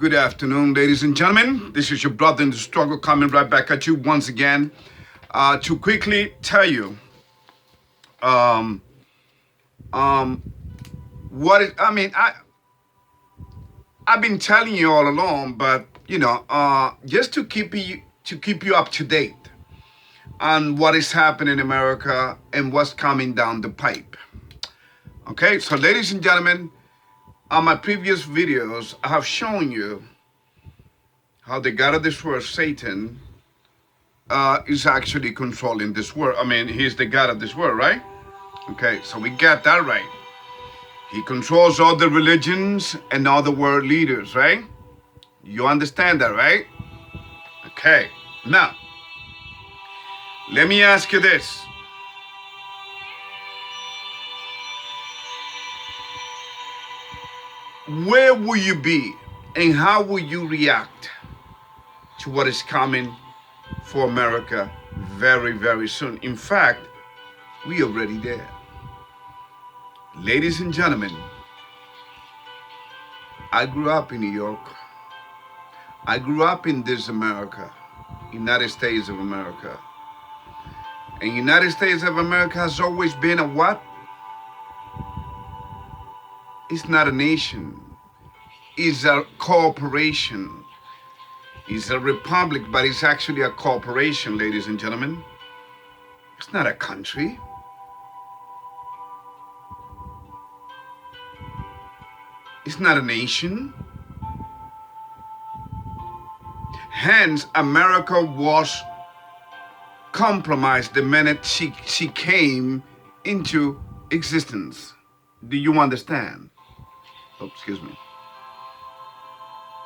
Good afternoon, ladies and gentlemen. This is your brother in the struggle coming right back at you once again to quickly tell you what it, I mean, I've been telling you all along, but just to keep you up to date on what is happening in America and what's coming down the pipe. Okay, so ladies and gentlemen, on my previous videos, I have shown you how the God of this world, Satan, is actually controlling this world. I mean, he's the God of this world, right? Okay, so we got that right. He controls all the religions and all the world leaders, right? You understand that, right? Okay, now, let me ask you this. Where will you be and how will you react to what is coming for America very, very soon? In fact, we are already there. Ladies and gentlemen, I grew up in New York. I grew up in this America, United States of America. And United States of America has always been a what? It's not a nation. It's a corporation. It's a republic, but it's actually a corporation, ladies and gentlemen. It's not a country. It's not a nation. Hence, America was compromised the minute she came into existence. Do you understand? Oh, excuse me.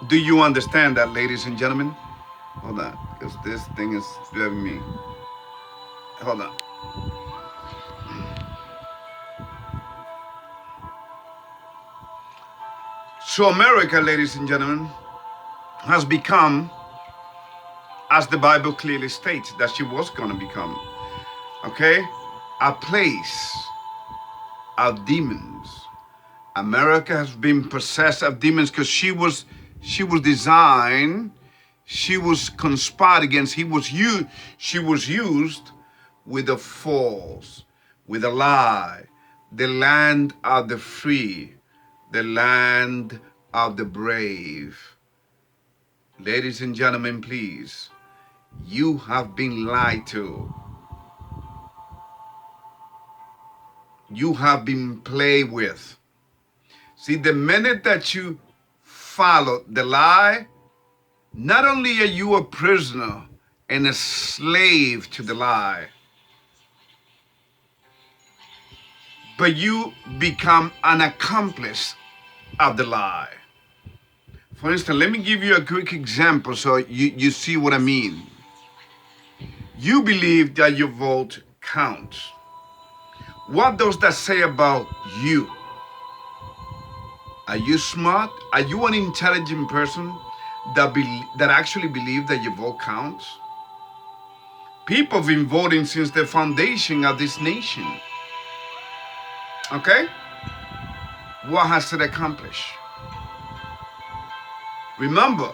Do you understand that, ladies and gentlemen? Hold on, because this thing is driving me. Hold on. So America, ladies and gentlemen, has become, as the Bible clearly states, that she was going to become, okay, a place of demons. America has been possessed of demons because she was designed, she was conspired against, she was used with a false, with a lie, the land of the free, the land of the brave. Ladies and gentlemen, please, you have been lied to. You have been played with. See, the minute that you follow the lie, not only are you a prisoner and a slave to the lie, but you become an accomplice of the lie. For instance, let me give you a quick example so you see what I mean. You believe that your vote counts. What does that say about you? Are you smart? Are you an intelligent person that actually believe that your vote counts? People have been voting since the foundation of this nation. Okay? What has it accomplished? Remember,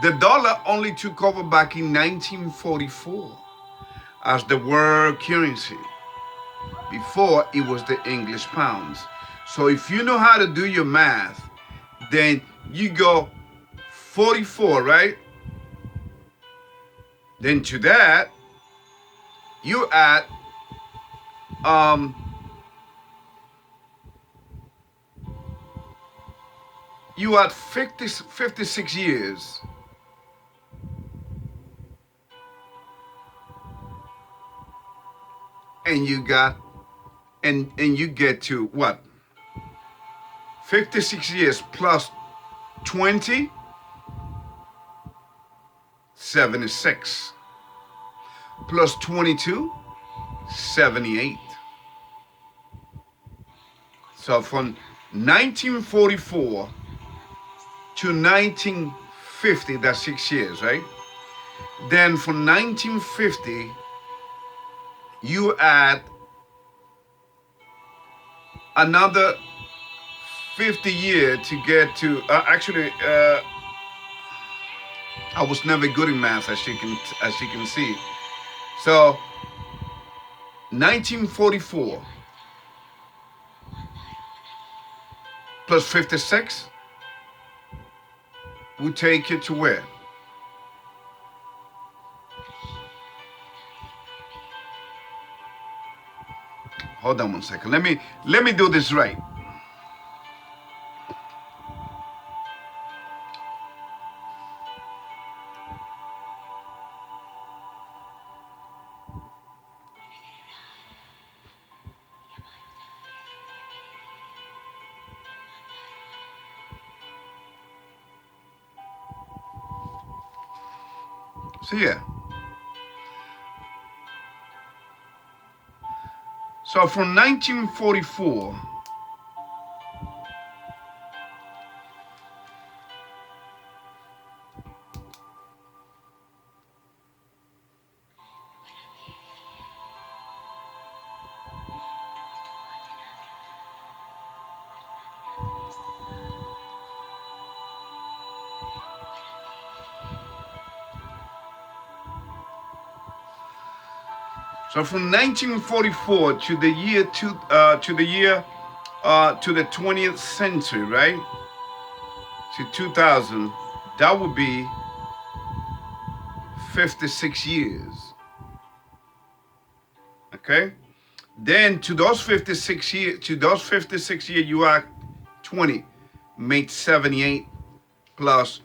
the dollar only took over back in 1944 as the world currency. Before, it was the English pounds. So if you know how to do your math, then you go 44, right? Then to that, you add you had 56 years. And you got, and you get to what? 56 years plus 20, 76. Plus 22, 78. So from 1944 to 1950, that's 6 years, right? Then from 1950, you add another 50 years to get to, I was never good in math, as you can see. So 1944 plus 56 will take you to where? Hold on one second. Let me do this right. So yeah. So from 1944 So from 1944 to the year to the 20th century, right? To 2000, that would be 56 years. Okay? Then to those 56 years, you add 20, made 78 plus,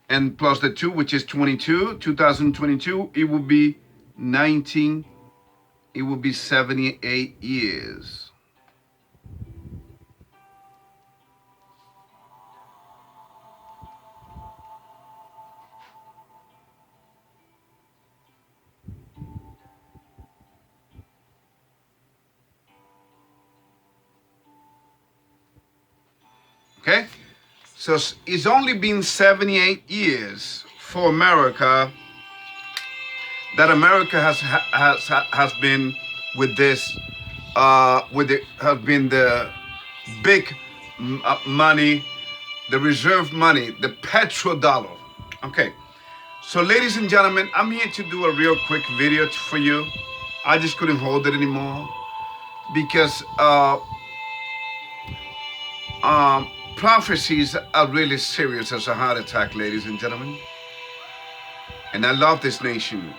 and plus the 2, which is 22, 2022, it would be 19, it would be 78 years. Okay? So it's only been 78 years for America that America has been with this has been the big money, the reserve money, the petrodollar. Okay. So ladies and gentlemen, I'm here to do a real quick video for you. I just couldn't hold it anymore because prophecies are really serious as a heart attack, ladies and gentlemen. And I love this nation.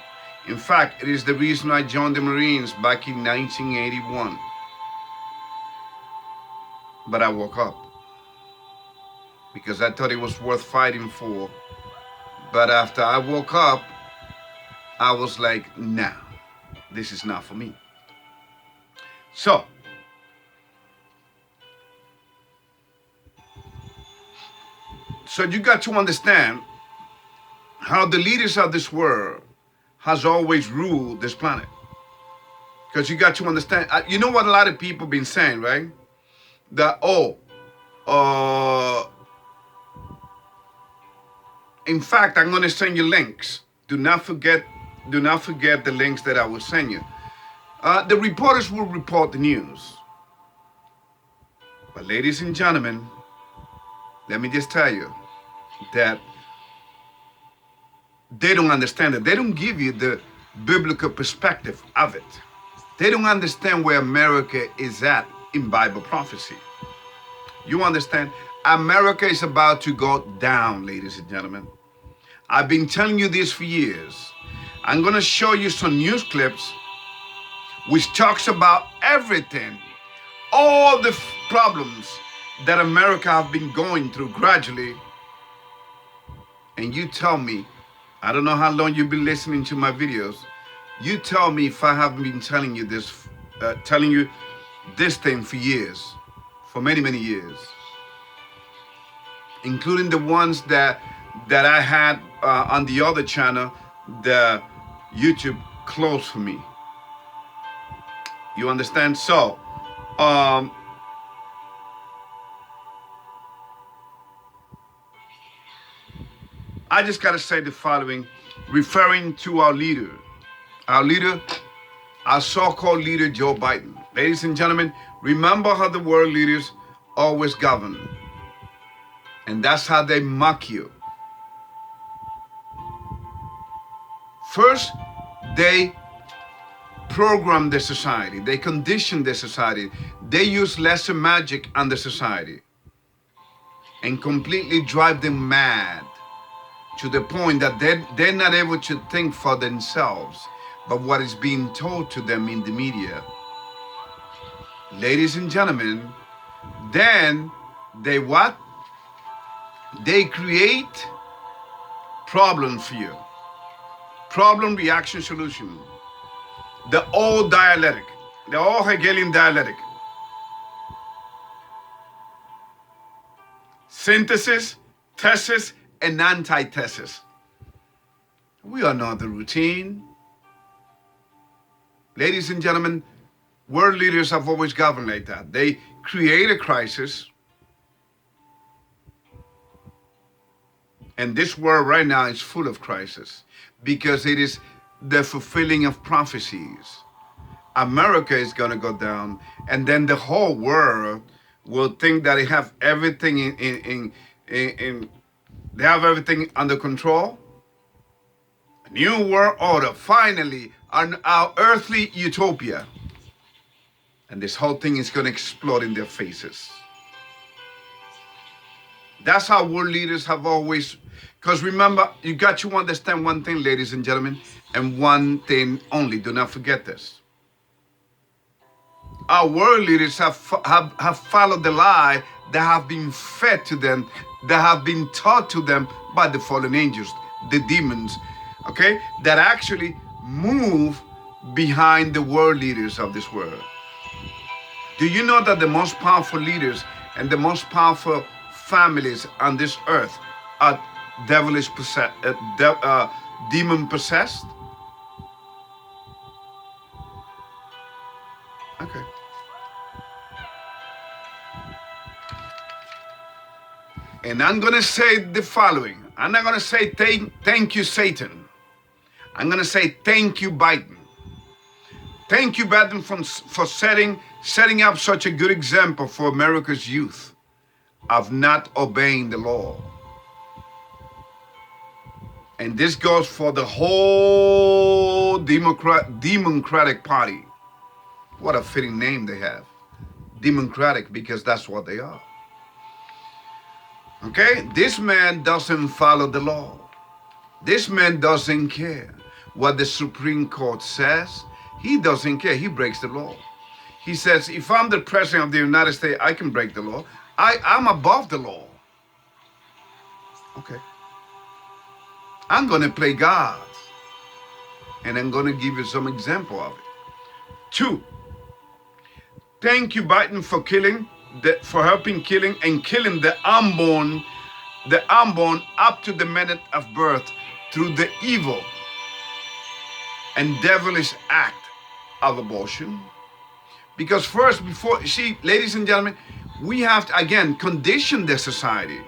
In fact, it is the reason I joined the Marines back in 1981. But I woke up because I thought it was worth fighting for. But after I woke up, I was like, nah, this is not for me. So, you got to understand how the leaders of this world has always ruled this planet. Because you got to understand, you know what a lot of people been saying, right? That, in fact, I'm going to send you links. Do not forget the links that I will send you. The reporters will report the news. But ladies and gentlemen, let me just tell you that they don't understand it. They don't give you the biblical perspective of it. They don't understand where America is at in Bible prophecy. You understand? America is about to go down, ladies and gentlemen. I've been telling you this for years. I'm going to show you some news clips which talks about everything, all the problems that America have been going through gradually. And you tell me, I don't know how long you've been listening to my videos. You tell me if I haven't been telling you this thing for years, for many, many years, including the ones that I had on the other channel, the YouTube closed for me. You understand? So, I just got to say the following, referring to our leader, our so-called leader, Joe Biden. Ladies and gentlemen, remember how the world leaders always govern. And that's how they mock you. First, they program the society. They condition the society. They use lesser magic on the society and completely drive them mad to the point that they're not able to think for themselves, but what is being told to them in the media. Ladies and gentlemen, then they what? They create problems for you. Problem, reaction, solution. The old dialectic, the old Hegelian dialectic. Synthesis, thesis, and antithesis. We all know the routine. Ladies and gentlemen, world leaders have always governed like that. They create a crisis. And this world right now is full of crisis because it is the fulfilling of prophecies. America is going to go down, and then the whole world will think that they have everything they have everything under control. A new world order, finally, our earthly utopia. And this whole thing is going to explode in their faces. That's how world leaders have always, because remember, you got to understand one thing, ladies and gentlemen, and one thing only. Do not forget this. Our world leaders have followed the lie that have been fed to them, that have been taught to them by the fallen angels, the demons, okay, that actually move behind the world leaders of this world. Do you know that the most powerful leaders and the most powerful families on this earth are devilish possessed, demon possessed? Okay. And I'm going to say the following. I'm not going to say thank you, Satan. I'm going to say thank you, Biden. Thank you, Biden, for setting up such a good example for America's youth of not obeying the law. And this goes for the whole Democratic Party. What a fitting name they have. Democratic, because that's what they are. Okay? This man doesn't follow the law. This man doesn't care what the Supreme Court says. He doesn't care. He breaks the law. He says, if I'm the president of the United States, I can break the law. I'm above the law. Okay. I'm going to play God. And I'm going to give you some example of it. 2, thank you, Biden, for helping killing the unborn up to the minute of birth through the evil and devilish act of abortion. Because first, see, ladies and gentlemen, we have to, again, condition the society.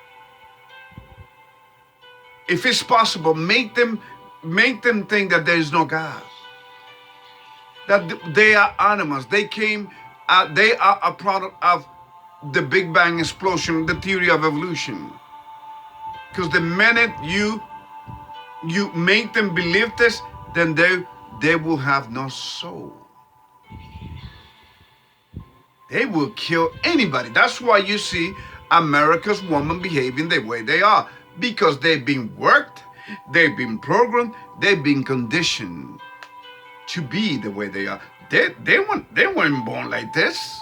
If it's possible, make them think that there is no God. That they are animals. They are a product of the Big Bang explosion, the theory of evolution. Because the minute you make them believe this, then they will have no soul. They will kill anybody. That's why you see America's women behaving the way they are. Because they've been worked, they've been programmed, they've been conditioned to be the way they are. They weren't born like this.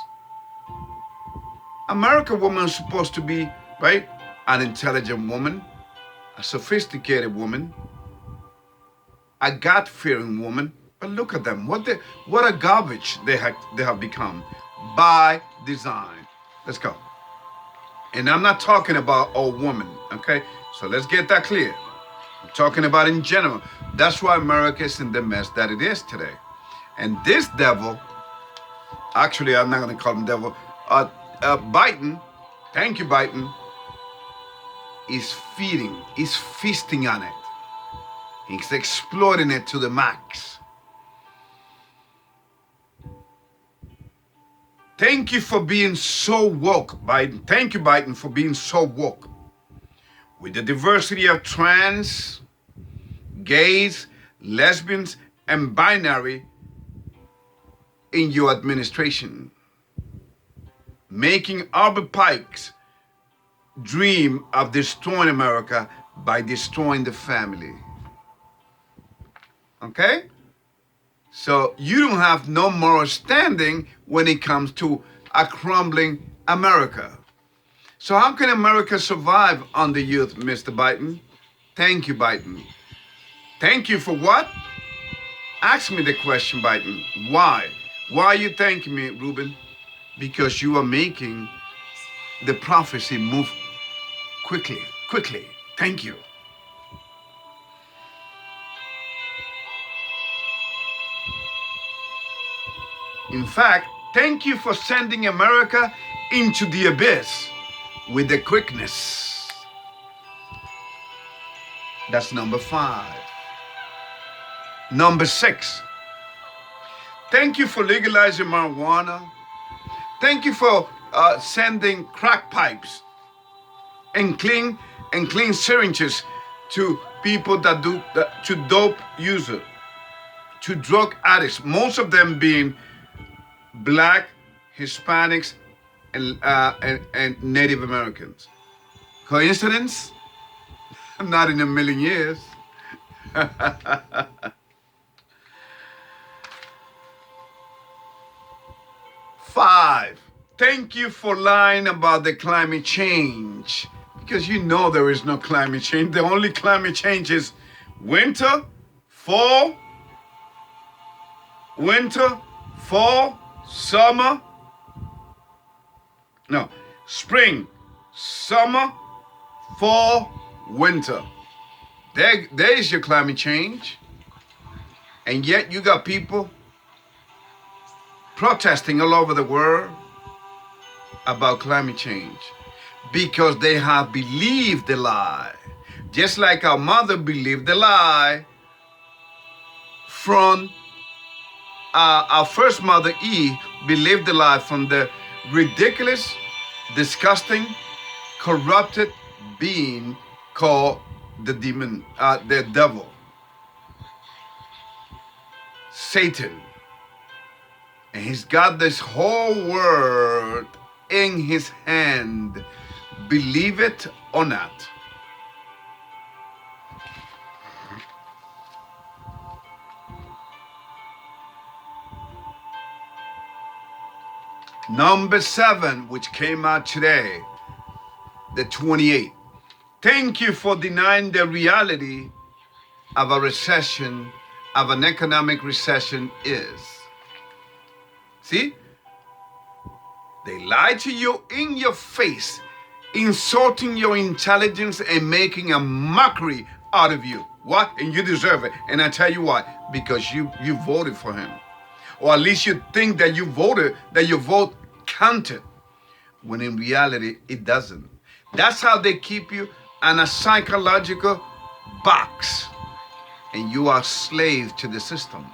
American woman is supposed to be, right, an intelligent woman, a sophisticated woman, a God-fearing woman. But look at them. What a garbage they have become by design. Let's go. And I'm not talking about a woman, okay? So let's get that clear. I'm talking about in general. That's why America is in the mess that it is today. And this devil, actually, I'm not going to call him devil, Biden, thank you, Biden, is feasting on it. He's exploiting it to the max. Thank you for being so woke, Biden. Thank you, Biden, for being so woke. With the diversity of trans, gays, lesbians, and binary in your administration, making Albert Pike's dream of destroying America by destroying the family. Okay? So you don't have no moral standing when it comes to a crumbling America. So how can America survive under youth, Mr. Biden? Thank you, Biden. Thank you for what? Ask me the question, Biden. Why? Why are you thanking me, Ruben? Because you are making the prophecy move quickly, quickly. Thank you. In fact, thank you for sending America into the abyss with the quickness. That's number 5. Number 6. Thank you for legalizing marijuana. Thank you for sending crack pipes and clean syringes to people that to dope users, to drug addicts. Most of them being Black, Hispanics, and Native Americans. Coincidence? Not in a million years. 5. Thank you for lying about the climate change. Because you know there is no climate change. The only climate change is winter, fall, summer. No, spring, summer, fall, winter. There is your climate change. And yet you got people protesting all over the world about climate change because they have believed the lie. Just like our mother believed the lie from our first mother, Eve, believed the lie from the ridiculous, disgusting, corrupted being called the demon, the devil, Satan. And he's got this whole world in his hand. Believe it or not. Number 7, which came out today, the 28th. Thank you for denying the reality of a recession, of an economic recession is. See? They lie to you in your face, insulting your intelligence and making a mockery out of you. What? And you deserve it. And I tell you why. Because you voted for him. Or at least you think that you voted, that your vote counted. When in reality, it doesn't. That's how they keep you in a psychological box. And you are slave to the system.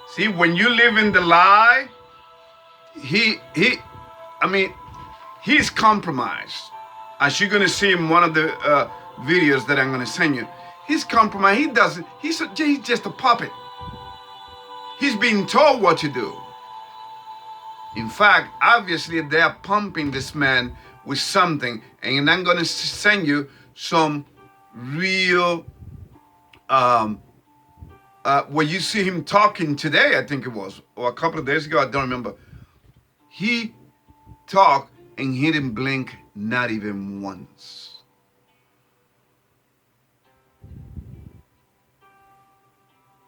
See, when you live in the lie, he's compromised. As you're gonna see in one of the videos that I'm gonna send you, he's compromised. He's just a puppet. He's being told what to do. In fact, obviously they are pumping this man with something, and I'm gonna send you some real, where you see him talking today, I think it was, or a couple of days ago, I don't remember. He talked and he didn't blink, not even once.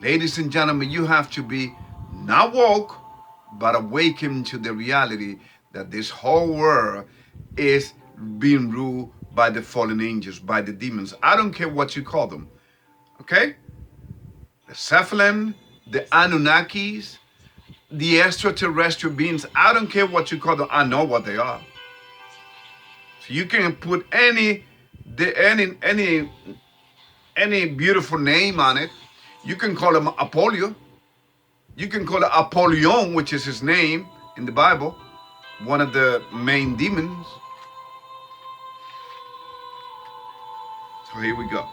Ladies and gentlemen, you have to be not woke, but awakened to the reality that this whole world is being ruled by the fallen angels, by the demons. I don't care what you call them, okay? The Cephalon, the Anunnakis, the extraterrestrial beings, I don't care what you call them, I know what they are. So you can put any beautiful name on it. You can call him Apollyo. You can call it Apollyon, which is his name in the Bible, one of the main demons. So here we go.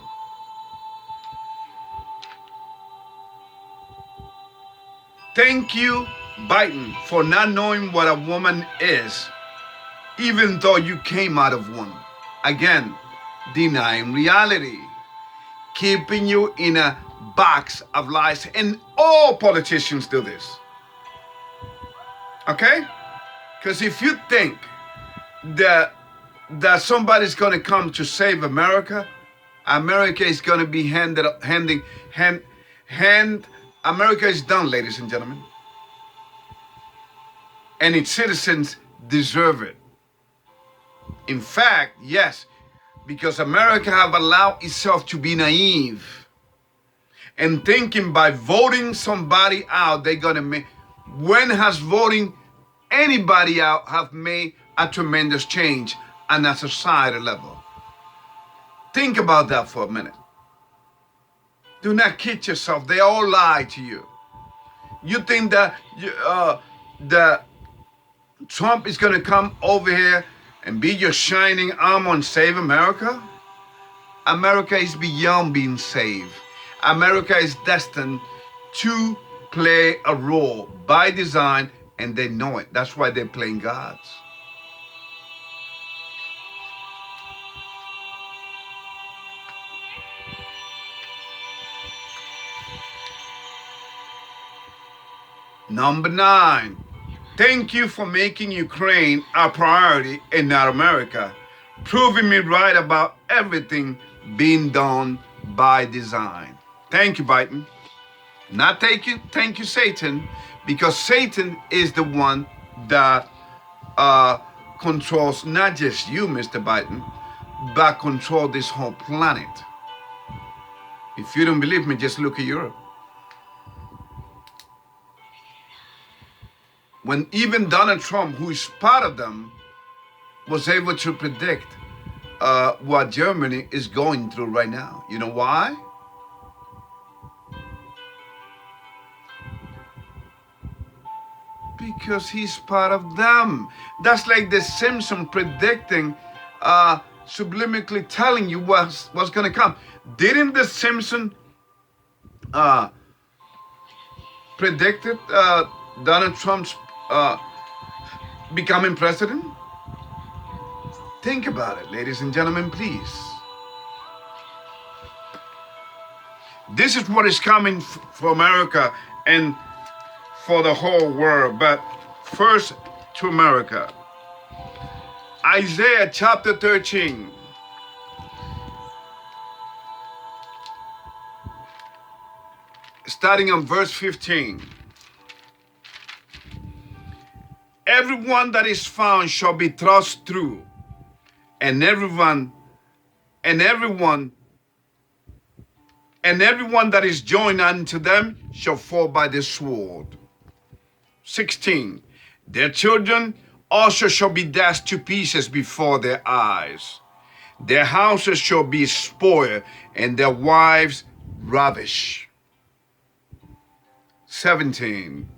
Thank you, Biden, for not knowing what a woman is, even though you came out of one. Again, denying reality, keeping you in a box of lies. And all politicians do this. Okay? Because if you think that somebody's going to come to save America, America is going to be America is done, ladies and gentlemen. And its citizens deserve it. In fact, yes, because America have allowed itself to be naive and thinking by voting somebody out, they're going to make, when has voting anybody out have made a tremendous change on a society level? Think about that for a minute. Do not kid yourself. They all lie to you. You think that Trump is going to come over here and be your shining armor and save America? America is beyond being saved. America is destined to play a role by design, and they know it. That's why they're playing gods. Number 9, thank you for making Ukraine a priority and not America, proving me right about everything being done by design. Thank you, Biden. Not thank you, Satan, because Satan is the one that controls not just you, Mr. Biden, but control this whole planet. If you don't believe me, just look at Europe. When even Donald Trump, who is part of them, was able to predict what Germany is going through right now. You know why? Because he's part of them. That's like the Simpson predicting, subliminally telling you what's going to come. Didn't the Simpson predicted Donald Trump's becoming president? Think about it, ladies and gentlemen, please. This is what is coming for America and for the whole world, but first to America. Isaiah chapter 13. Starting on verse 15. Everyone that is found shall be thrust through, and everyone that is joined unto them shall fall by the sword. 16. Their children also shall be dashed to pieces before their eyes. Their houses shall be spoiled, and their wives ravished. 17.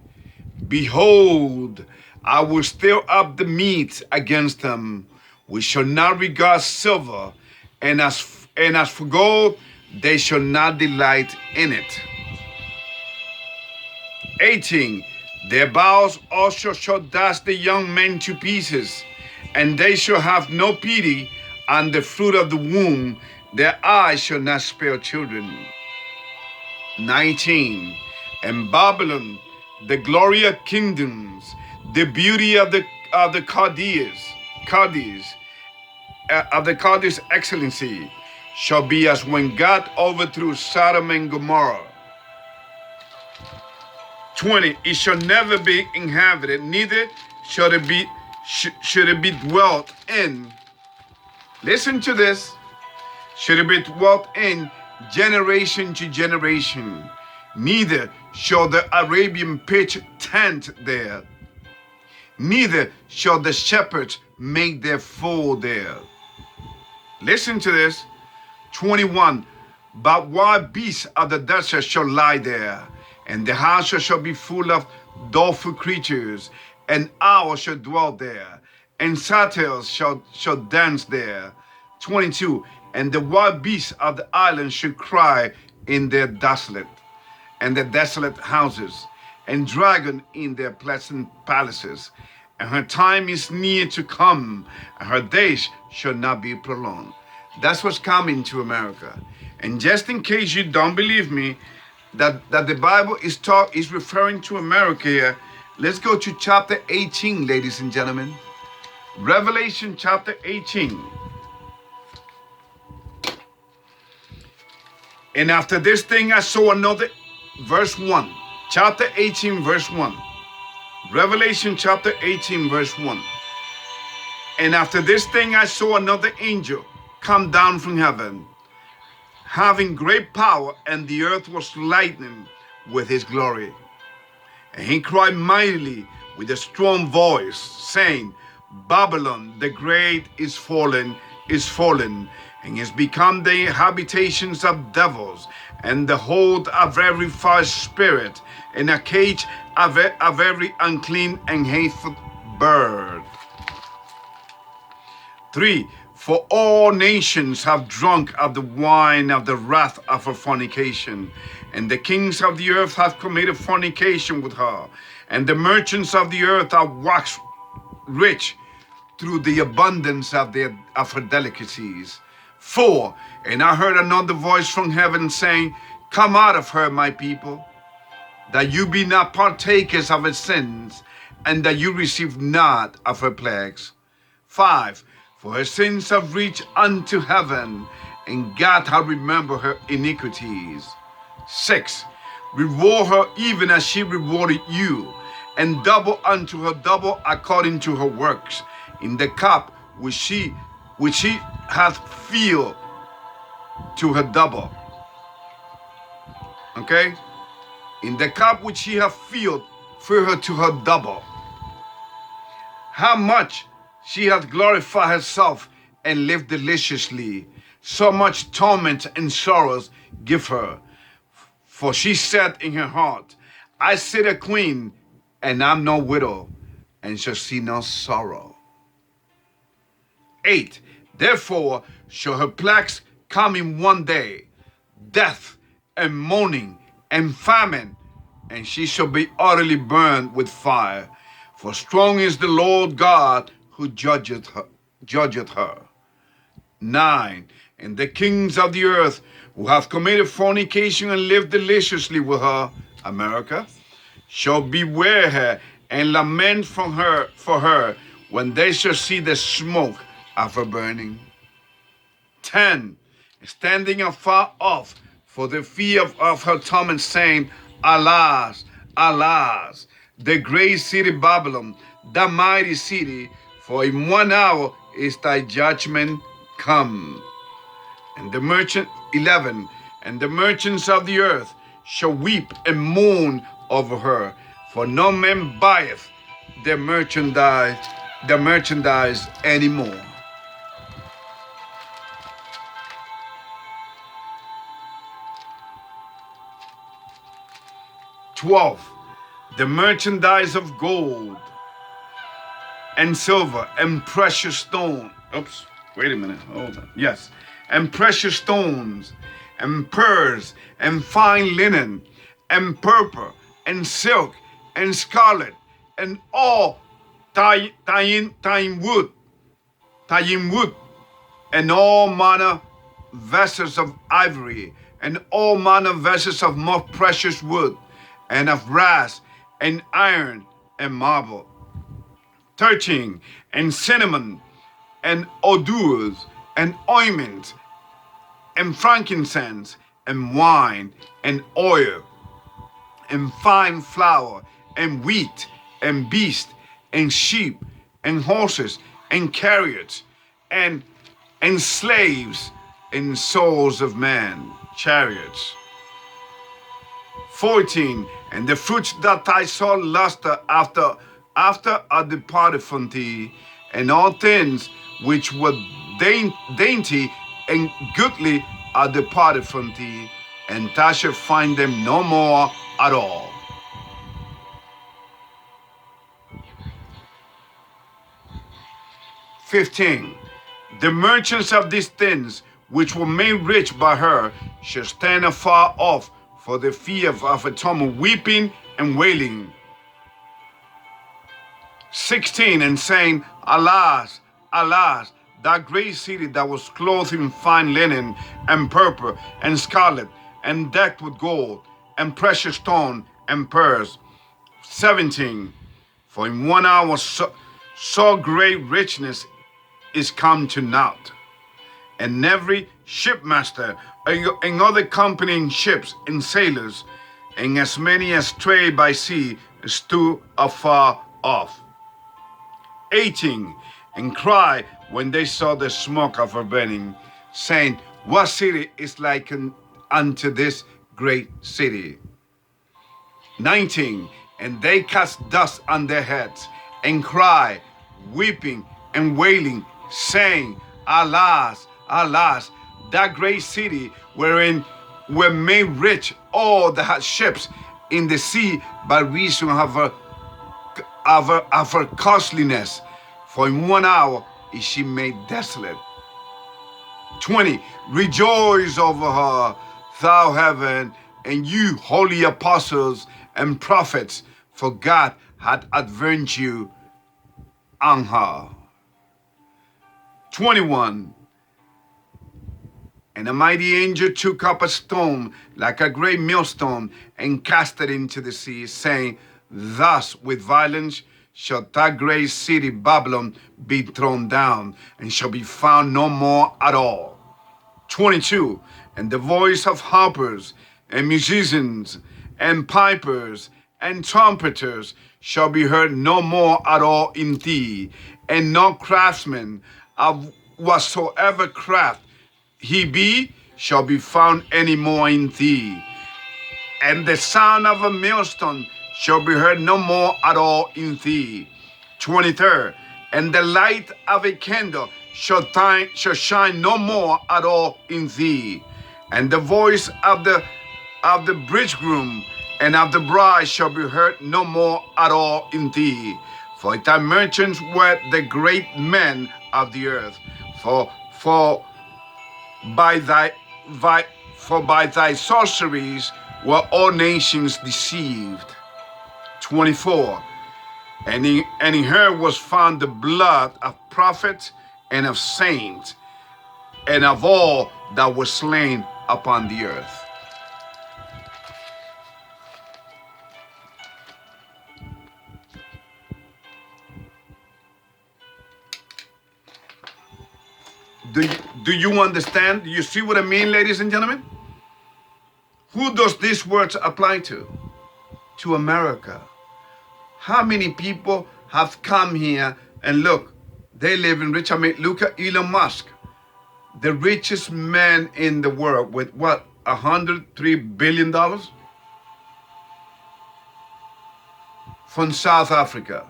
Behold, I will stir up the meat against them. We shall not regard silver, and as for gold, they shall not delight in it. 18. Their bowels also shall dash the young men to pieces, and they shall have no pity on the fruit of the womb. Their eyes shall not spare children. 19. And Babylon, the glory of kingdoms, the beauty of the Chaldees' excellency, shall be as when God overthrew Sodom and Gomorrah. 20. It shall never be inhabited, neither should it be dwelt in. Listen to this. Should it be dwelt in generation to generation. Neither shall the Arabian pitch tent there. Neither shall the shepherds make their fold there. Listen to this. 21. But wild beasts of the desert shall lie there, and the houses shall be full of doleful creatures, and owls shall dwell there, and satyrs shall dance there. 22. And the wild beasts of the islands shall cry in their desolate houses, and dragon in their pleasant palaces. And her time is near to come, and her days shall not be prolonged. That's what's coming to America. And just in case you don't believe me, that the Bible is referring to America here, let's go to chapter 18, ladies and gentlemen. Revelation chapter 18. And after this thing I saw another, verse 1. Chapter 18, verse 1. Revelation chapter 18, verse 1. And after this thing I saw another angel come down from heaven, having great power, and the earth was lightened with his glory. And he cried mightily with a strong voice, saying, Babylon the great is fallen, and is become the habitations of devils, and the hold of every false spirit, and a cage of every unclean and hateful bird. 3. For all nations have drunk of the wine of the wrath of her fornication, and the kings of the earth have committed fornication with her, and the merchants of the earth are waxed rich through the abundance of her delicacies. 4. And I heard another voice from heaven saying, Come out of her, my people, that you be not partakers of her sins, and that you receive not of her plagues. 5. For her sins have reached unto heaven, and God hath remembered her iniquities. 6. Reward her even as she rewarded you, and double unto her double according to her works, in the cup which she hath filled to her double. Okay? In the cup which she hath filled, fill her to her double. How much she hath glorified herself and lived deliciously, so much torment and sorrows give her. For she said in her heart, I sit a queen, and I'm no widow, and shall see no sorrow. 8. Therefore shall her plagues come in one day, death and mourning and famine, and she shall be utterly burned with fire. For strong is the Lord God who judgeth her. 9. And the kings of the earth who have committed fornication and lived deliciously with her, America, shall beware her and lament for her when they shall see the smoke of her burning. 10. Standing afar off for the fear of her torment, saying, Alas, alas, the great city Babylon, the mighty city, for in 1 hour is thy judgment come. And the merchant, 11, and the merchants of the earth shall weep and mourn over her, for no man buyeth their merchandise anymore. "12. The merchandise of gold and silver and precious stone." Oops, wait a minute, hold on. Yes. "And precious stones and pearls and fine linen and purple and silk and scarlet and all tying wood, and all manner vessels of ivory, and all manner vessels of most precious wood, and of brass and iron and marble. 13. And cinnamon and odors and ointment and frankincense and wine and oil and fine flour and wheat and beast and sheep and horses and chariots and slaves and souls of men, chariots. 14. And the fruits that I saw luster after are departed from thee, and all things which were dainty and goodly are departed from thee, and thou shalt find them no more at all. 15. The merchants of these things which were made rich by her shall stand afar off for the fear of atonement, weeping and wailing. 16, and saying, Alas, alas, that great city that was clothed in fine linen and purple and scarlet and decked with gold and precious stone and pearls. 17, for in 1 hour so great richness is come to naught. And every shipmaster and other accompanying ships and sailors, and as many as trade by sea, stood afar off. 18, and cried when they saw the smoke of her burning, saying, What city is like unto this great city? 19, and they cast dust on their heads, and cried, weeping and wailing, saying, Alas, alas, that great city wherein were made rich all that had ships in the sea by reason of her costliness. For in 1 hour is she made desolate. 20, rejoice over her, thou heaven, and you holy apostles and prophets, for God hath avenged you on her. 21, and a mighty angel took up a stone like a great millstone and cast it into the sea, saying, Thus with violence shall that great city Babylon be thrown down, and shall be found no more at all. 22, and the voice of harpers and musicians and pipers and trumpeters shall be heard no more at all in thee, and no craftsman of whatsoever craft he be shall be found any more in thee. And the sound of a millstone shall be heard no more at all in thee. 23, and the light of a candle shall shine no more at all in thee. And the voice of the bridegroom and of the bride shall be heard no more at all in thee. For thy merchants were the great men of the earth. For by thy sorceries were all nations deceived. 24, and in her was found the blood of prophets and of saints and of all that were slain upon the earth. Do you understand? Do you see what I mean, ladies and gentlemen? Who does these words apply to? To America. How many people have come here and look, they live in rich, look at Elon Musk, the richest man in the world with what, $103 billion? From South Africa.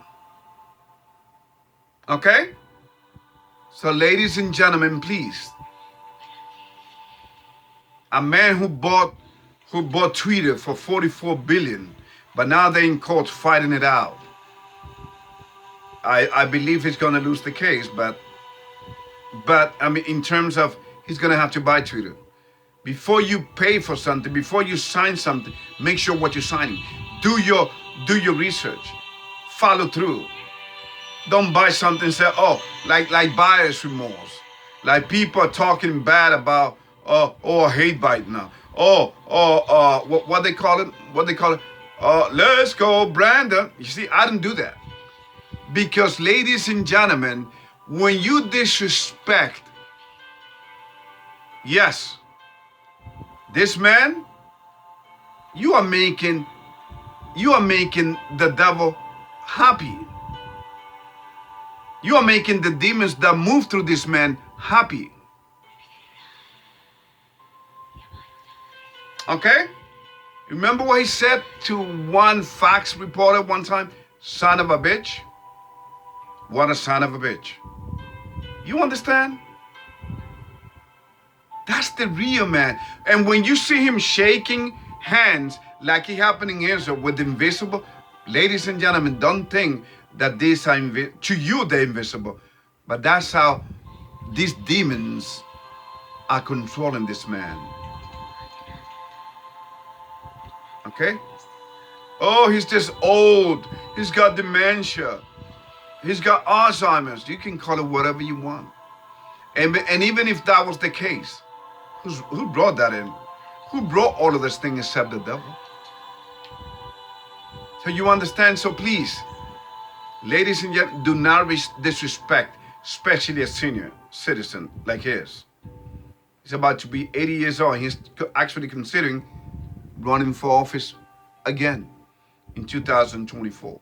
Okay? So ladies and gentlemen, please. A man who bought Twitter for $44 billion, but now they're in court fighting it out. I believe he's going to lose the case, but I mean, in terms of he's going to have to buy Twitter. Before you pay for something, before you sign something, make sure what you're signing. Do your research. Follow through. Don't buy something and say, oh, like buyer's remorse. Like people are talking bad about, hate bite now. What they call it? Let's go, Brandon. You see, I didn't do that. Because, ladies and gentlemen, when you disrespect, yes, this man, you are making the devil happy. You are making the demons that move through this man happy. Okay? Remember what he said to one Fox reporter one time? Son of a bitch. What a son of a bitch. You understand? That's the real man. And when you see him shaking hands like it happened in Israel with the invisible, ladies and gentlemen, don't think that these are to you they're invisible. But that's how these demons are controlling this man. Okay? Oh, he's just old. He's got dementia. He's got Alzheimer's. You can call it whatever you want. And even if that was the case, who brought that in? Who brought all of this thing except the devil? So you understand? So please, ladies and gentlemen, do not disrespect, especially a senior citizen like his. He's about to be 80 years old. He's actually considering running for office again in 2024.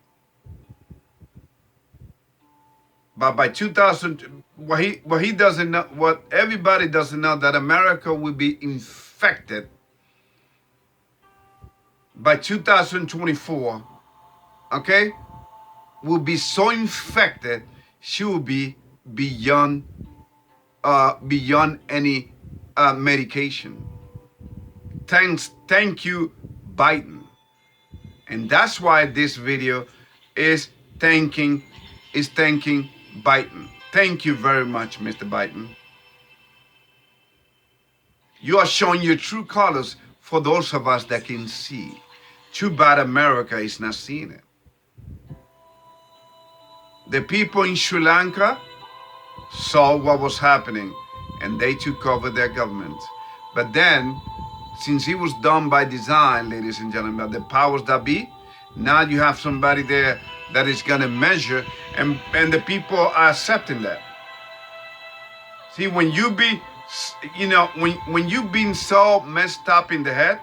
But by 2000, what he doesn't know, what everybody doesn't know, that America will be infected by 2024. Okay, will be so infected, she will be beyond any medication. Thank you, Biden. And that's why this video is thanking Biden. Thank you very much, Mr. Biden. You are showing your true colors for those of us that can see. Too bad America is not seeing it. The people in Sri Lanka saw what was happening and they took over their government. But then, since it was done by design, ladies and gentlemen, the powers that be, now you have somebody there that is going to measure, and the people are accepting that. See, when you be, when you've been so messed up in the head,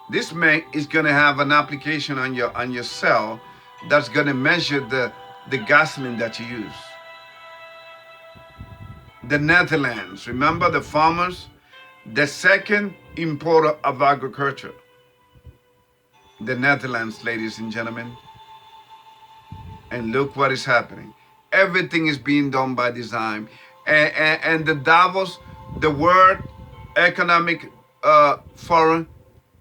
this man is going to have an application on your cell that's going to measure the gasoline that you use. The Netherlands, remember the farmers, the second importer of agriculture. The Netherlands, ladies and gentlemen. And look what is happening. Everything is being done by design. And the Davos, the World Economic Forum,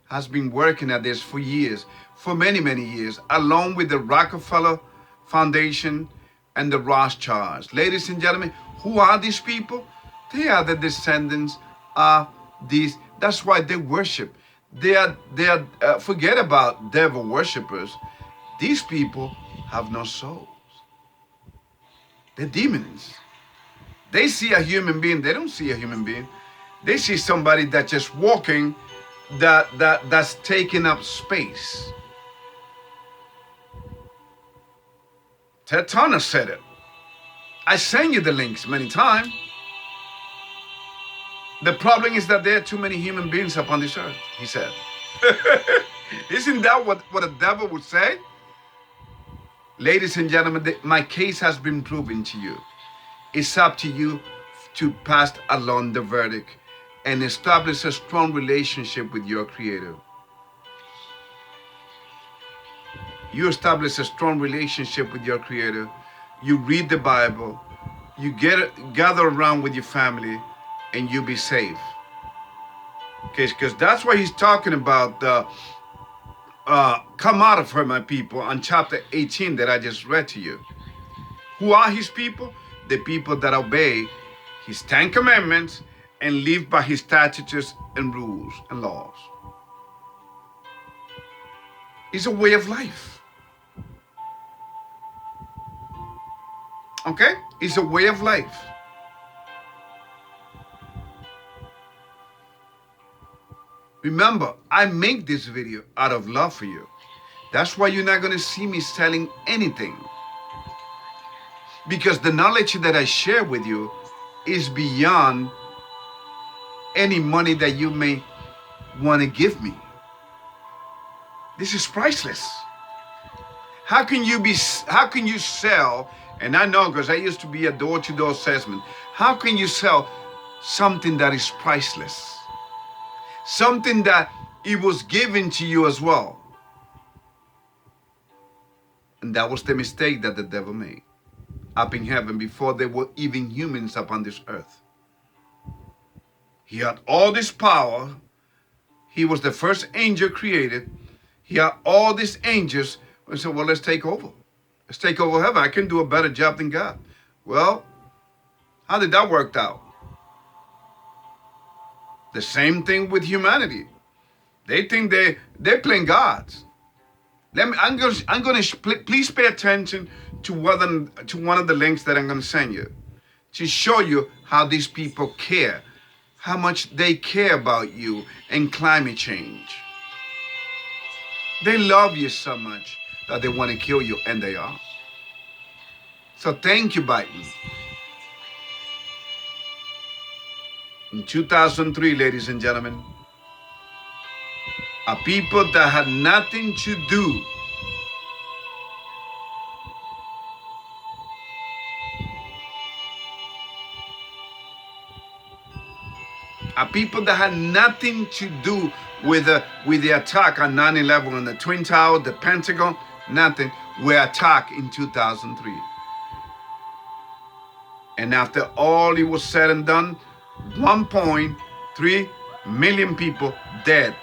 has been working at this for years, for many, many years, along with the Rockefeller Foundation and the Rothschilds. Ladies and gentlemen, who are these people? They are the descendants of these. That's why they worship. They are forget about devil worshippers. These people have no souls. They're demons. They see a human being. They don't see a human being. They see somebody that's just walking, that's taking up space. Ted Turner said it. I sent you the links many times. The problem is that there are too many human beings upon this earth, he said. Isn't that what a devil would say? Ladies and gentlemen, my case has been proven to you. It's up to you to pass along the verdict and establish a strong relationship with your Creator. You establish a strong relationship with your Creator. You read the Bible. You gather around with your family, and you be safe. Okay, because that's what he's talking about. Come out of her, my people, on chapter 18 that I just read to you. Who are his people? The people that obey his 10 commandments and live by his statutes and rules and laws. It's a way of life. Okay? It's a way of life. Remember, I make this video out of love for you. That's why you're not going to see me selling anything. Because the knowledge that I share with you is beyond any money that you may want to give me. This is priceless. How can you sell, and I know because I used to be a door-to-door salesman, how can you sell something that is priceless? Something that it was given to you as well. And that was the mistake that the devil made up in heaven before there were even humans upon this earth. He had all this power. He was the first angel created. He had all these angels. And said, well, let's take over. Let's take over heaven. I can do a better job than God. Well, how did that work out? The same thing with humanity. They think they're playing gods. I'm going to please pay attention to one of the links that I'm going to send you to show you how these people care, how much they care about you and climate change. They love you so much that they want to kill you, and they are. So thank you, Biden. In 2003, ladies and gentlemen, a people that had nothing to do to do with the attack on 9/11 on the Twin Towers, the Pentagon, nothing, were attacked in 2003. And after all it was said and done, 1.3 million people dead.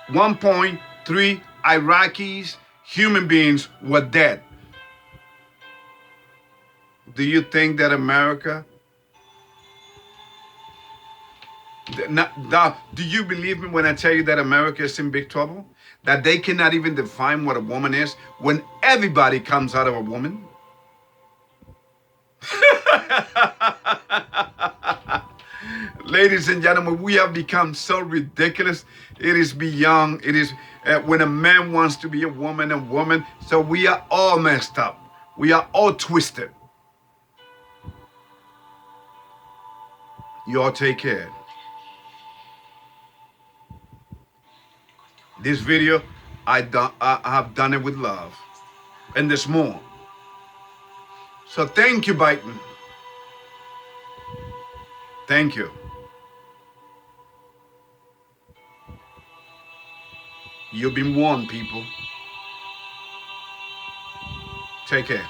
1.3 Iraqis, human beings, were dead. Do you think that America... Now, do you believe me when I tell you that America is in big trouble? That they cannot even define what a woman is when everybody comes out of a woman? Ladies and gentlemen, we have become so ridiculous. It is beyond. It is when a man wants to be a woman. So we are all messed up. We are all twisted. You all take care. This video, I have done it with love. And there's more. So thank you, Biden. Thank you. You've been warned, people. Take care.